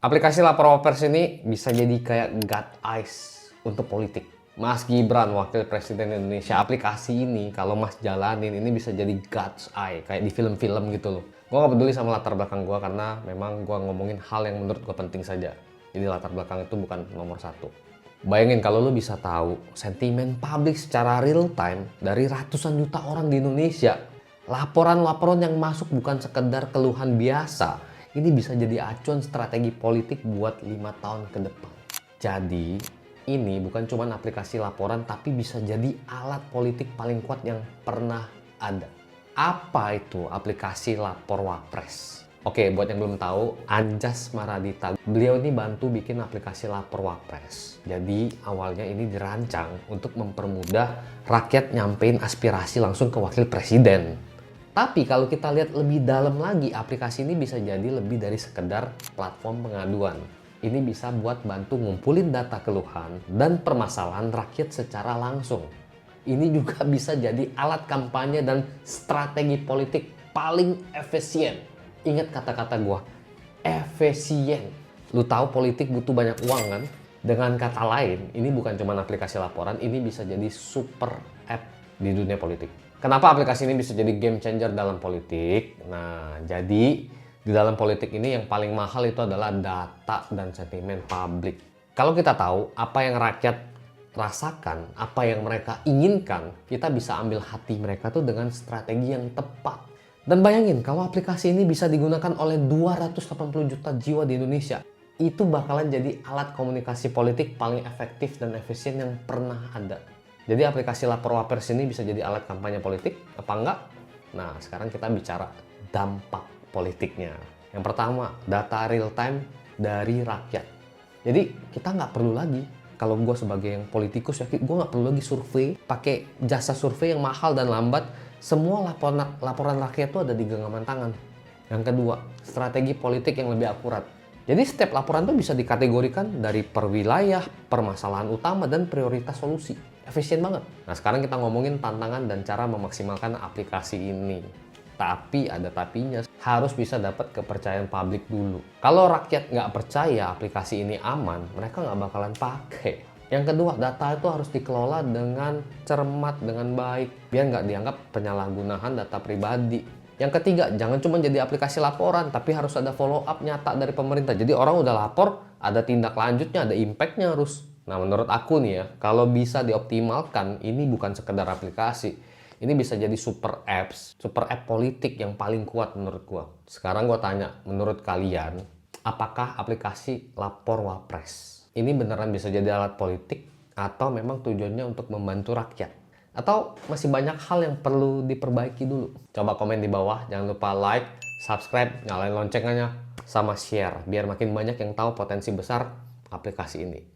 Aplikasi lapor wapres ini bisa jadi kayak God eyes untuk politik. Mas Gibran, Wakil Presiden Indonesia, aplikasi ini kalau Mas jalanin ini bisa jadi God's eye, kayak di film-film gitu loh. Gua gak peduli sama latar belakang gua karena memang gua ngomongin hal yang menurut gua penting saja. Jadi latar belakang itu bukan nomor satu. Bayangin kalau lu bisa tahu sentimen publik secara real time dari ratusan juta orang di Indonesia. Laporan-laporan yang masuk bukan sekedar keluhan biasa. Ini bisa jadi acuan strategi politik buat 5 tahun ke depan. Jadi, ini bukan cuma aplikasi laporan tapi bisa jadi alat politik paling kuat yang pernah ada. Apa itu aplikasi lapor wapres? Oke, buat yang belum tahu, Anjas Maradita, beliau ini bantu bikin aplikasi lapor wapres. Jadi awalnya ini dirancang untuk mempermudah rakyat nyampein aspirasi langsung ke wakil presiden. Tapi kalau kita lihat lebih dalam lagi, aplikasi ini bisa jadi lebih dari sekedar platform pengaduan. Ini bisa buat bantu ngumpulin data keluhan dan permasalahan rakyat secara langsung. Ini juga bisa jadi alat kampanye dan strategi politik paling efisien. Ingat kata-kata gua, efisien. Lu tahu politik butuh banyak uang kan? Dengan kata lain, ini bukan cuma aplikasi laporan, ini bisa jadi super app di dunia politik. Kenapa aplikasi ini bisa jadi game changer dalam politik? Nah, jadi di dalam politik ini yang paling mahal itu adalah data dan sentimen publik. Kalau kita tahu apa yang rakyat rasakan, apa yang mereka inginkan, kita bisa ambil hati mereka tuh dengan strategi yang tepat. Dan bayangin kalau aplikasi ini bisa digunakan oleh 280 juta jiwa di Indonesia, itu bakalan jadi alat komunikasi politik paling efektif dan efisien yang pernah ada. Jadi aplikasi lapor wapres ini bisa jadi alat kampanye politik, apa enggak? Nah, sekarang kita bicara dampak politiknya. Yang pertama, data real time dari rakyat. Jadi kita nggak perlu lagi, kalau gue sebagai yang politikus ya, gue nggak perlu lagi survei, pakai jasa survei yang mahal dan lambat. Semua laporan rakyat itu ada di genggaman tangan. Yang kedua, strategi politik yang lebih akurat. Jadi setiap laporan itu bisa dikategorikan dari per wilayah, permasalahan utama, dan prioritas solusi. Efisien banget. Nah, sekarang kita ngomongin tantangan dan cara memaksimalkan aplikasi ini. Tapi ada tapinya, harus bisa dapat kepercayaan publik dulu. Kalau rakyat nggak percaya aplikasi ini aman, mereka nggak bakalan pakai. Yang kedua, data itu harus dikelola dengan cermat, dengan baik, biar nggak dianggap penyalahgunaan data pribadi. Yang ketiga, jangan cuma jadi aplikasi laporan, tapi harus ada follow up nyata dari pemerintah. Jadi orang udah lapor, ada tindak lanjutnya, ada impact-nya harus. Nah, menurut aku nih ya, kalau bisa dioptimalkan, ini bukan sekedar aplikasi. Ini bisa jadi super apps, super app politik yang paling kuat menurut gua. Sekarang gua tanya, menurut kalian, apakah aplikasi lapor wapres ini beneran bisa jadi alat politik atau memang tujuannya untuk membantu rakyat? Atau masih banyak hal yang perlu diperbaiki dulu? Coba komen di bawah, jangan lupa like, subscribe, nyalain loncengnya, sama share biar makin banyak yang tahu potensi besar aplikasi ini.